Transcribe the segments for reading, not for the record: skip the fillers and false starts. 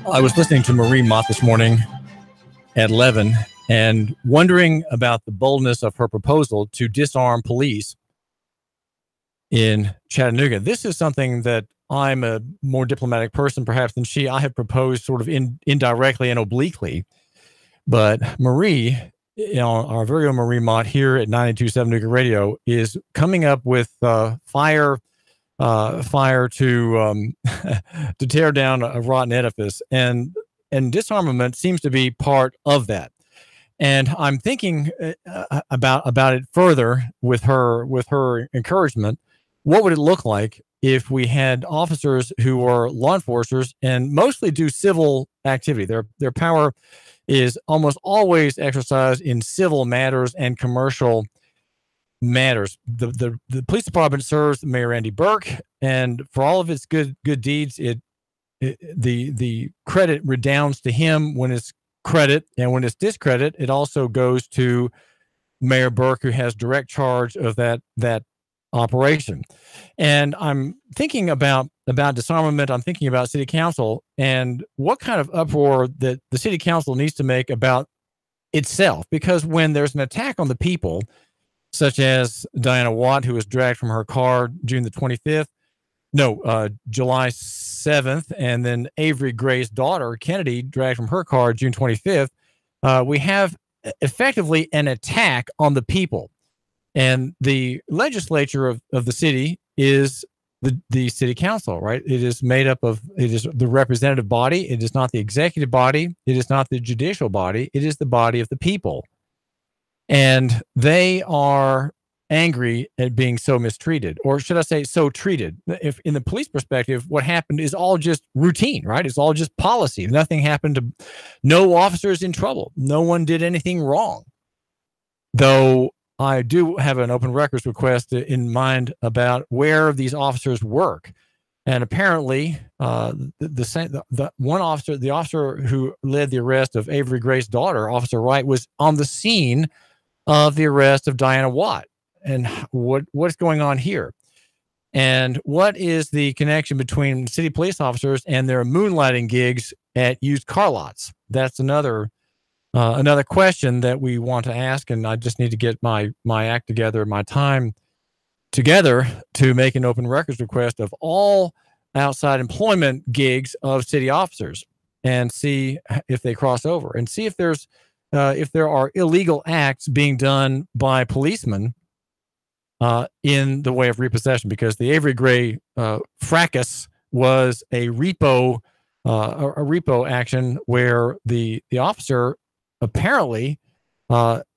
I was listening to Marie Mott this morning at 11 and wondering about the boldness of her proposal to disarm police in Chattanooga. This is something that I'm a more diplomatic person perhaps than she. I have proposed sort of indirectly and obliquely. But Marie, our very own Marie Mott here at 92.7 Nuka Radio is coming up with fire to to tear down a rotten edifice, and disarmament seems to be part of that. And I'm thinking about it further with her encouragement. What would it look like if we had officers who are law enforcers and mostly do civil activity? Their power is almost always exercised in civil matters and commercial matters. The police department serves Mayor Andy Burke, and for all of its good deeds, the credit redounds to him when it's credit, and when it's discredit, it also goes to Mayor Burke, who has direct charge of that operation. And I'm thinking about disarmament. I'm thinking about city council and what kind of uproar that the city council needs to make about itself, because when there's an attack on the people, such as Diana Watt, who was dragged from her car July 7th, and then Avery Gray's daughter, Kennedy, dragged from her car June 25th, we have effectively an attack on the people. And the legislature of the city is the city council, right? It is made up of, it is the representative body. It is not the executive body. It is not the judicial body. It is the body of the people. And they are angry at being so mistreated, or should I say so treated. If in the police perspective, what happened is all just routine, right? It's all just policy. Nothing happened to, no officers in trouble. No one did anything wrong. Though I do have an open records request in mind about where these officers work. And apparently the one officer, the officer who led the arrest of Avery Gray's daughter, Officer Wright, was on the scene of the arrest of Diana Watt. And what's going on here? And what is the connection between city police officers and their moonlighting gigs at used car lots? That's another question that we want to ask. And I just need to get my act together, my time together to make an open records request of all outside employment gigs of city officers and see if they cross over, and see if there are illegal acts being done by policemen in the way of repossession, because the Avery Gray fracas was a repo action where the officer apparently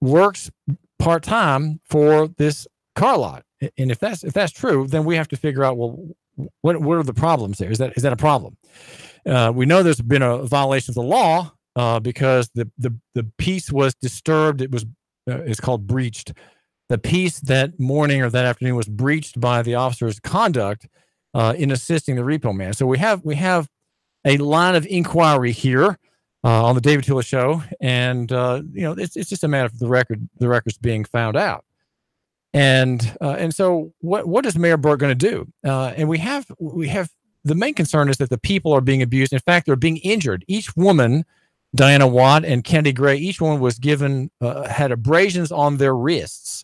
works part-time for this car lot. And if that's true, then we have to figure out, well, what are the problems there? Is that a problem? We know there's been a violation of the law because the peace was disturbed. It's called breached. The peace that morning or that afternoon was breached by the officer's conduct in assisting the repo man. So we have a line of inquiry here on the David Tula Show, and it's just a matter of the records being found out. And so what is Mayor Burke going to do? And we have the main concern is that the people are being abused. In fact, they're being injured. Each woman, Diana Watt and Kennedy Gray, each one was given had abrasions on their wrists.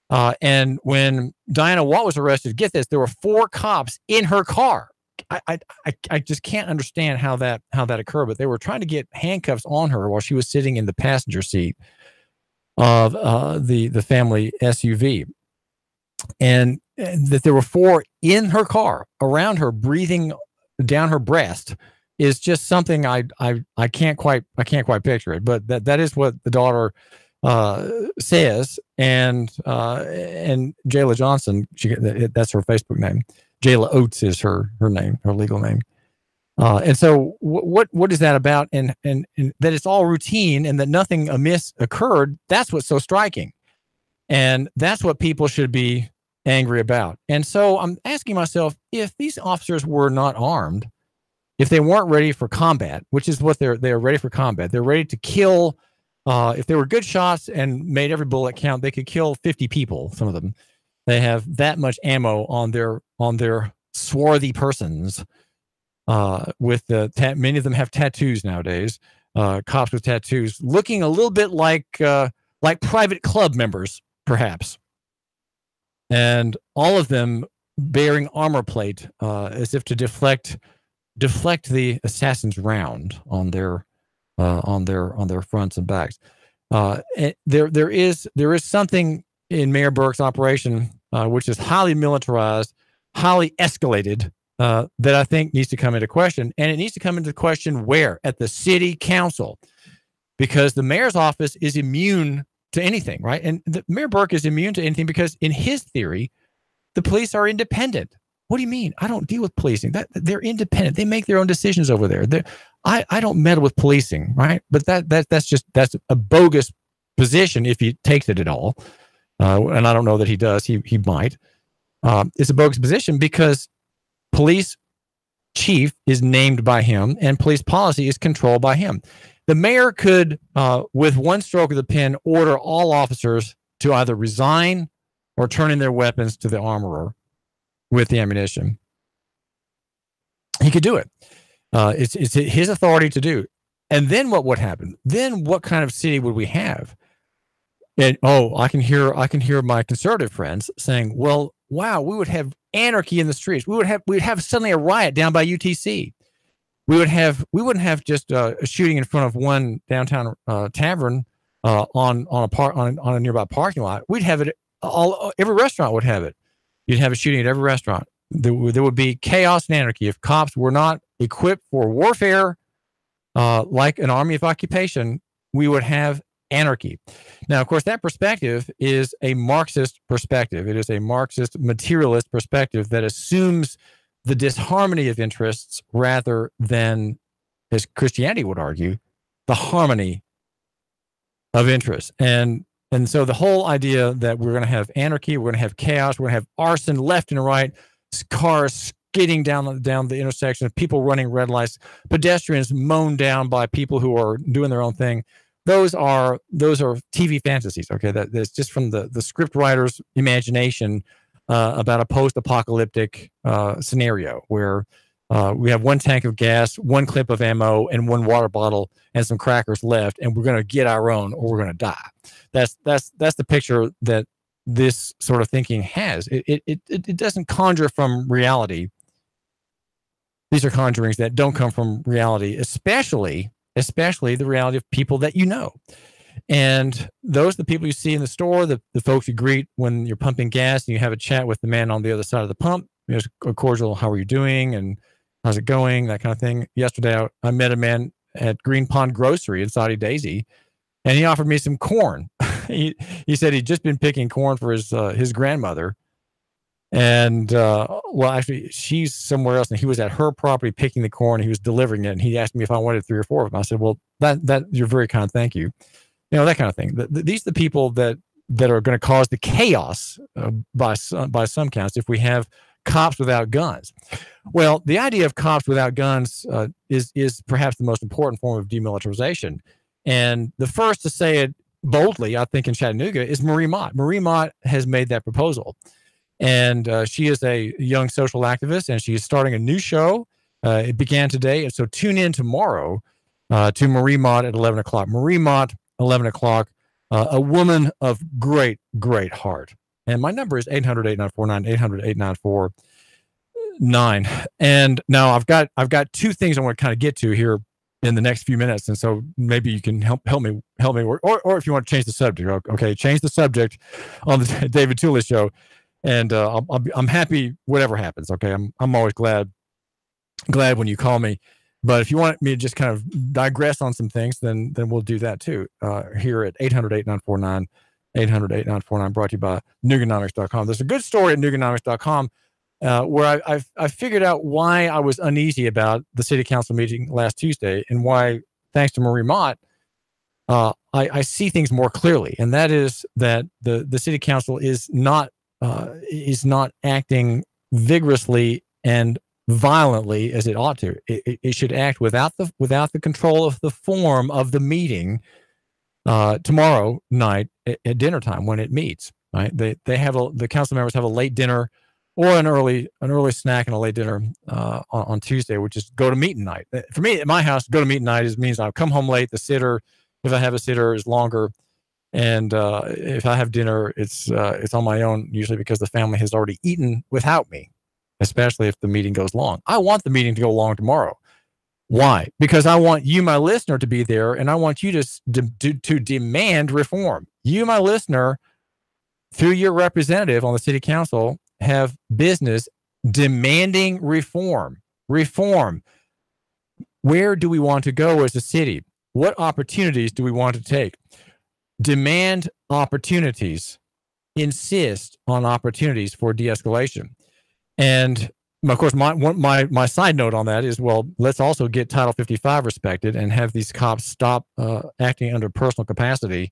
And when Diana Watt was arrested, get this, there were 4 cops in her car. I just can't understand how that occurred, but they were trying to get handcuffs on her while she was sitting in the passenger seat of the family SUV, and that there were 4 in her car around her, breathing down her breast, is just something I can't quite picture it. But that is what the daughter says, and Jayla Johnson, that's her Facebook name. Jayla Oates is her name, her legal name. And so what is that about? And that it's all routine and that nothing amiss occurred. That's what's so striking. And that's what people should be angry about. And so I'm asking myself, if these officers were not armed, if they weren't ready for combat, which is what they're ready for combat, they're ready to kill. If they were good shots and made every bullet count, they could kill 50 people. Some of them, they have that much ammo on their swarthy persons. with many of them have tattoos nowadays. Cops with tattoos, looking a little bit like private club members, perhaps, and all of them bearing armor plate, as if to deflect the assassin's round on their fronts and backs. There is something in Mayor Burke's operation which is highly militarized, highly escalated, that I think needs to come into question. And it needs to come into question where? At the city council, because the mayor's office is immune to anything, right? And Mayor Burke is immune to anything because in his theory, the police are independent. What do you mean? I don't deal with policing. They're independent. They make their own decisions over there. I don't meddle with policing, right? But that's a bogus position if he takes it at all. And I don't know that he does. He might. It's a bogus position because police chief is named by him and police policy is controlled by him. The mayor could, with one stroke of the pen, order all officers to either resign or turn in their weapons to the armorer with the ammunition. He could do it. It's his authority to do. And then what would happen? Then what kind of city would we have? And I can hear my conservative friends saying, "Well, wow, we would have anarchy in the streets. We'd have suddenly a riot down by UTC. We wouldn't have just a shooting in front of one downtown tavern on a nearby parking lot. We'd have it every restaurant would have it. You'd have a shooting at every restaurant. There would be chaos and anarchy if cops were not equipped for warfare, like an army of occupation. We would have anarchy." Now, of course, that perspective is a Marxist perspective. It is a Marxist materialist perspective that assumes the disharmony of interests rather than, as Christianity would argue, the harmony of interests. And so the whole idea that we're going to have anarchy, we're going to have chaos, we're going to have arson left and right, cars skidding down the intersection, people running red lights, pedestrians mown down by people who are doing their own thing. Those are TV fantasies. Okay, that's just from the script writer's imagination about a post-apocalyptic scenario where we have one tank of gas, one clip of ammo, and one water bottle and some crackers left, and we're going to get our own or we're going to die. That's the picture that this sort of thinking has. It doesn't conjure from reality. These are conjurings that don't come from reality, especially the reality of people that you know. And those are the people you see in the store, the folks you greet when you're pumping gas and you have a chat with the man on the other side of the pump. There's a cordial, "How are you doing?" and "How's it going?" that kind of thing. Yesterday, I met a man at Green Pond Grocery in Saudi Daisy, and he offered me some corn. He said he'd just been picking corn for his grandmother. And, well, actually, she's somewhere else, and he was at her property picking the corn. He was delivering it, and he asked me if I wanted 3 or 4 of them. I said, "Well, that you're very kind. Thank you." You know, that kind of thing. These are the people that are going to cause the chaos by some counts if we have cops without guns. Well, the idea of cops without guns is perhaps the most important form of demilitarization. And the first to say it boldly, I think, in Chattanooga is Marie Mott. Marie Mott has made that proposal. And she is a young social activist, and she is starting a new show. It began today. And so tune in tomorrow to Marie Mott at 11 o'clock. Marie Mott, 11 o'clock, a woman of great, great heart. And my number is 800-8949, 800-894-9. And now I've got 2 things I want to kind of get to here in the next few minutes. And so maybe you can help me, or if you want to change the subject, okay, change the subject on the David Tullis show. And I'm happy whatever happens. Okay, I'm always glad when you call me. But if you want me to just kind of digress on some things, then we'll do that too. Here at 800-8949, 800-8949, brought to you by Nuganomics.com. There's a good story at Nuganomics.com where I figured out why I was uneasy about the city council meeting last Tuesday, and why, thanks to Marie Mott, I see things more clearly. And that is that the city council is not acting vigorously and violently as it ought to. It should act without the control of the form of the meeting tomorrow night at dinner time when it meets. Right? The council members have a late dinner or an early snack and a late dinner on Tuesday, which is go to meeting night. For me, at my house, go to meeting night means I'll come home late. The sitter, if I have a sitter, is longer, and if I have dinner, it's on my own usually because the family has already eaten without me, especially if the meeting goes long. I want the meeting to go long tomorrow. Why? Because I want you, my listener, to be there, and I want you to demand reform. You, my listener, through your representative on the city council, have business demanding reform. Reform. Where do we want to go as a city? What opportunities do we want to take? Demand opportunities. Insist on opportunities for de-escalation. And of course, my side note on that is, well, let's also get Title 55 respected and have these cops stop acting under personal capacity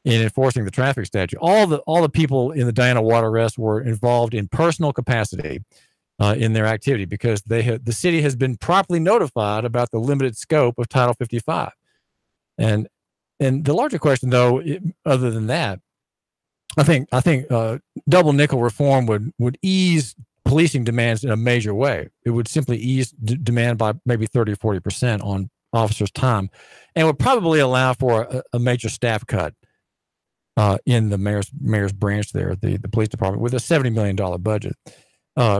in enforcing the traffic statute. All the people in the Diana water arrest were involved in personal capacity in their activity because the city has been properly notified about the limited scope of Title 55. And the larger question, though, other than that, I think double nickel reform would ease policing demands in a major way. It would simply ease demand by maybe 30 or 40% on officers' time, and would probably allow for a major staff cut in the mayor's branch there, the police department, with a $70 million budget.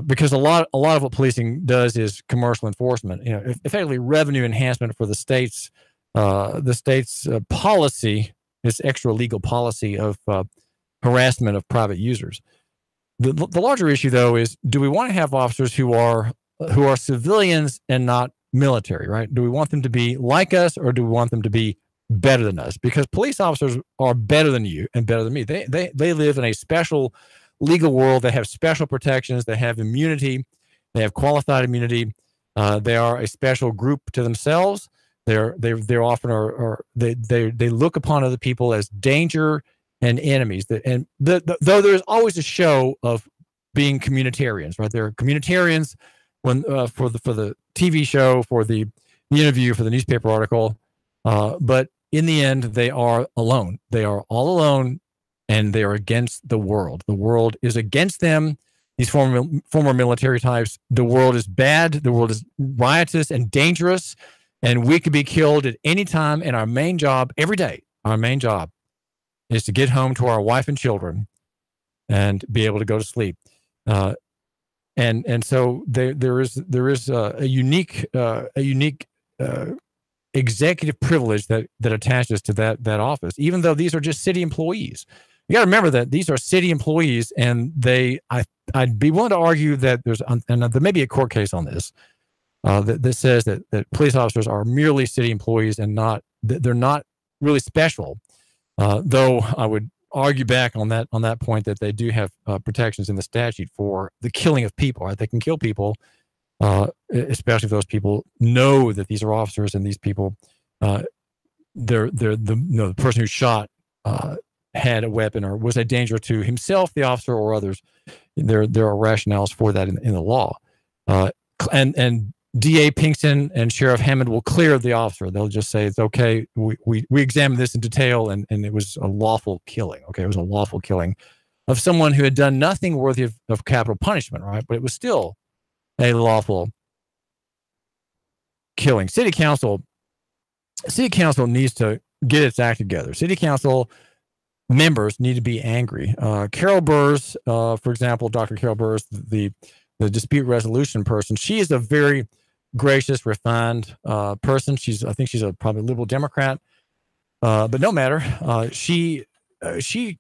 Because a lot of what policing does is commercial enforcement. Effectively revenue enhancement for the state's policy, its extra legal policy of harassment of private users. The larger issue, though, is do we want to have officers who are civilians and not military, right? Do we want them to be like us, or do we want them to be better than us? Because police officers are better than you and better than me. They live in a special legal world. They have special protections. They have immunity. They have qualified immunity. They are a special group to themselves. They're often they look upon other people as danger and enemies. Though there's always a show of being communitarians, right? They're communitarians when for the TV show, for the interview, for the newspaper article, but in the end, they are alone. They are all alone, and they are against the world. The world is against them. These former military types. The world is bad. The world is riotous and dangerous, and we could be killed at any time. And our main job every day, our main job, is to get home to our wife and children and be able to go to sleep. And so there is a unique executive privilege that attaches to that office, even though these are just city employees. You got to remember that these are city employees, and I'd be willing to argue that and there may be a court case on this that says that police officers are merely city employees and they're not really special. Though I would argue back on that point that they do have protections in the statute for the killing of people. Right? They can kill people, especially if those people know that these are officers and these people, the person who shot had a weapon or was a danger to himself, the officer, or others. There are rationales for that in the law, and DA Pinkston and Sheriff Hammond will clear the officer. They'll just say it's okay. We examined this in detail, and it was a lawful killing. Okay, it was a lawful killing of someone who had done nothing worthy of capital punishment, right? But it was still a lawful killing. City council needs to get its act together. City council members need to be angry. Carol Burrs, for example, Dr. Carol Burrs, the dispute resolution person, she is a very gracious, refined person. I think she's probably a liberal Democrat, but no matter. She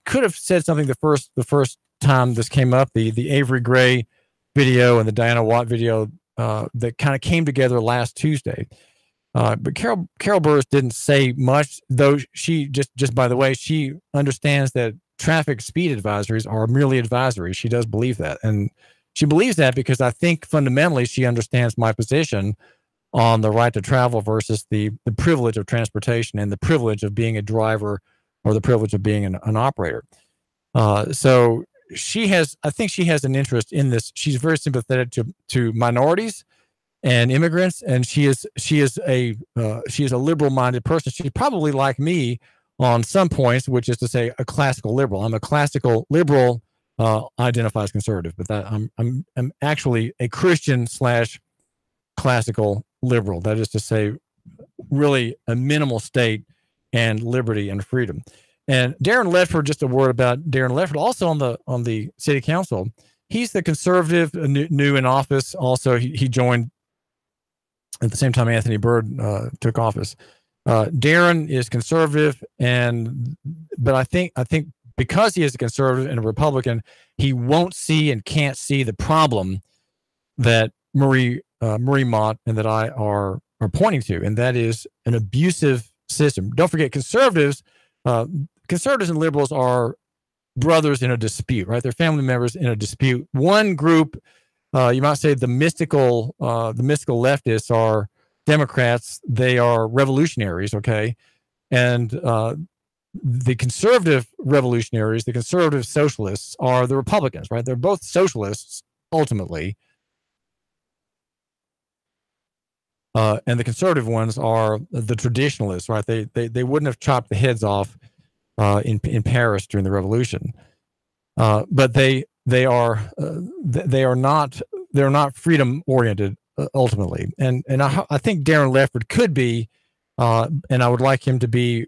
could have said something the first time this came up. The Avery Gray video and the Diana Watt video that kind of came together last Tuesday. But Carol Burrs didn't say much, though she just by the way, she understands that traffic speed advisories are merely advisories. She does believe that. And she believes that because I think fundamentally she understands my position on the right to travel versus the privilege of transportation and the privilege of being a driver or the privilege of being an operator. So I think she has an interest in this. She's very sympathetic to minorities and immigrants, and she is a liberal-minded person. She's probably like me on some points, which is to say a classical liberal. I'm a classical liberal identify as conservative, but that I'm actually a Christian / classical liberal. That is to say, really a minimal state and liberty and freedom. And Darren Ledford, just a word about Darren Ledford, also on the city council. He's the conservative, new in office. Also, he joined at the same time Anthony Byrd took office. Darren is conservative, but I think because he is a conservative and a Republican, he won't see and can't see the problem that Marie Mott and that I are pointing to, and that is an abusive system. Don't forget, conservatives and liberals are brothers in a dispute, right? They're family members in a dispute. One group, you might say, the mystical leftists are Democrats. They are revolutionaries, okay, and the conservative revolutionaries, the conservative socialists, are the Republicans, right? They're both socialists ultimately. And the conservative ones are the traditionalists, right? They wouldn't have chopped the heads off in Paris during the Revolution, but they are not freedom oriented ultimately. And I think Darren Ledford could be, and I would like him to be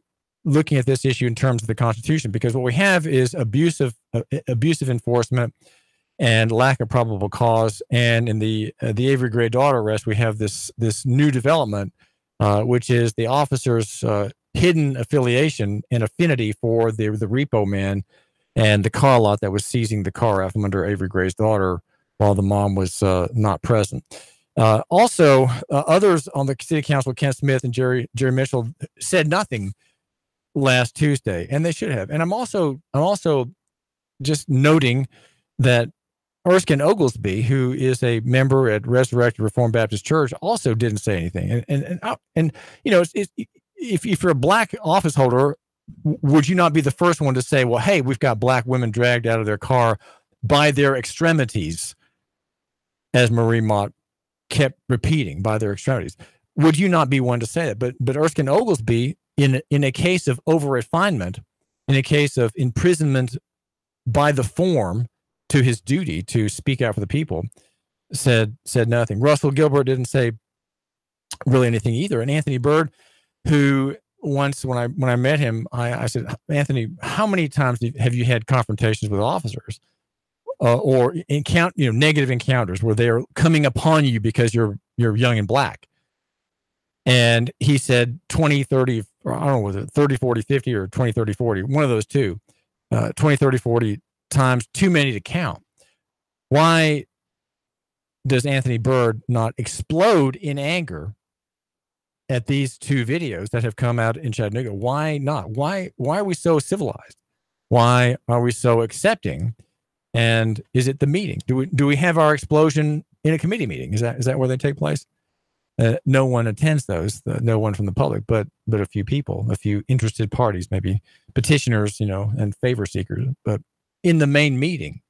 looking at this issue in terms of the Constitution, because what we have is abusive enforcement and lack of probable cause. And in the Avery Gray daughter arrest, we have this new development, which is the officer's hidden affiliation and affinity for the repo man and the car lot that was seizing the car out from under Avery Gray's daughter while the mom was not present. Also, others on the city council, Ken Smith and Jerry Mitchell, said nothing last Tuesday, and they should have. And I'm also just noting that Erskine Oglesby, who is a member at Resurrected Reformed Baptist Church, also didn't say anything. And you know, if you're a black office holder, would you not be the first one to say, well, hey, we've got black women dragged out of their car by their extremities, as Marie Mott kept repeating, by their extremities? Would you not be one to say that? But Erskine Oglesby, in a case of over-refinement, in a case of imprisonment by the form to his duty to speak out for the people, said nothing. Russell Gilbert didn't say really anything either. And Anthony Byrd, who once when I met him, I said, Anthony, how many times have you had confrontations with officers or negative encounters where they're coming upon you because you're young and black? And he said 20, 30, or I don't know, was it 30, 40, 50 or 20, 30, 40, one of those two, 20, 30, 40 times, too many to count. Why does Anthony Byrd not explode in anger at these two videos that have come out in Chattanooga? Why not? Why are we so civilized? Why are we so accepting? And is it the meeting? Do we have our explosion in a committee meeting? Is that where they take place? No one attends those. No one from the public, but a few people, a few interested parties, maybe petitioners, and favor seekers. But in the main meeting,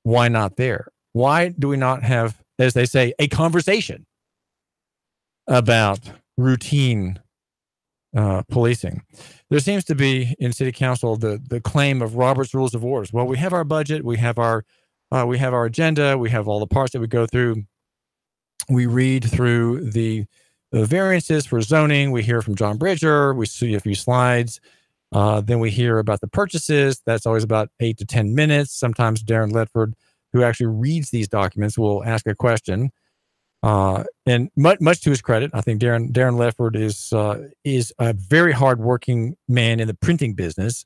why not there? Why do we not have, as they say, a conversation about routine policing? There seems to be in city council the claim of Robert's Rules of Orders. Well, we have our budget, we have our agenda, we have all the parts that we go through. We read through the variances for zoning. We hear from John Bridger. We see a few slides. Then we hear about the purchases. That's always about 8 to 10 minutes. Sometimes Darren Ledford, who actually reads these documents, will ask a question. And much to his credit, I think Darren Ledford is a very hardworking man in the printing business.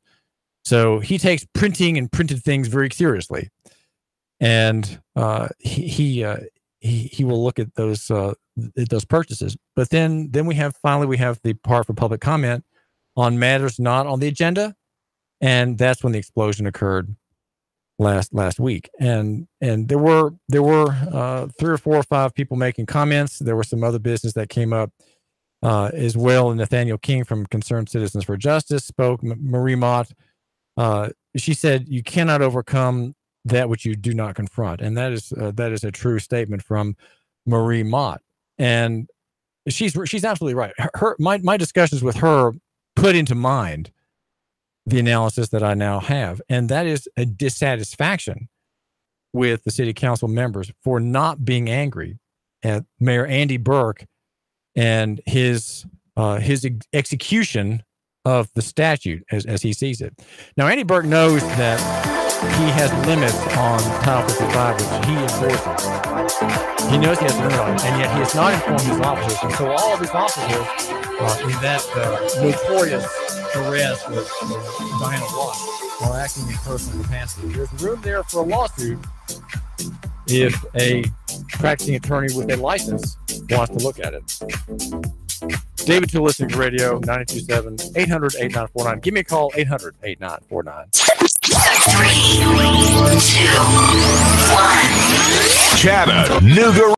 So he takes printing and printed things very seriously. And he will look at those purchases. But then we have the part for public comment on matters not on the agenda, and that's when the explosion occurred last week. And there were 3 or 4 or 5 people making comments. There were some other business that came up as well. And Nathaniel King from Concerned Citizens for Justice spoke. Marie Mott, she said, "You cannot overcome that which you do not confront," and that is a true statement from Marie Mott, and she's absolutely right. My discussions with her put into mind the analysis that I now have. And that is a dissatisfaction with the city council members for not being angry at Mayor Andy Burke and his execution of the statute as he sees it. Now, Andy Burke knows that he has limits on Title 55, which he enforces. He knows he has a limit on it, and yet he has not informed his officers. And so all of his officers in that notorious arrest with Diana Watt are acting in personal capacity. There's room there for a lawsuit if a practicing attorney with a license wants to look at it. David Toole, listening to radio, 92.7, 800-8949. Give me a call, 800-8949. 3, 2, 1. Chattanooga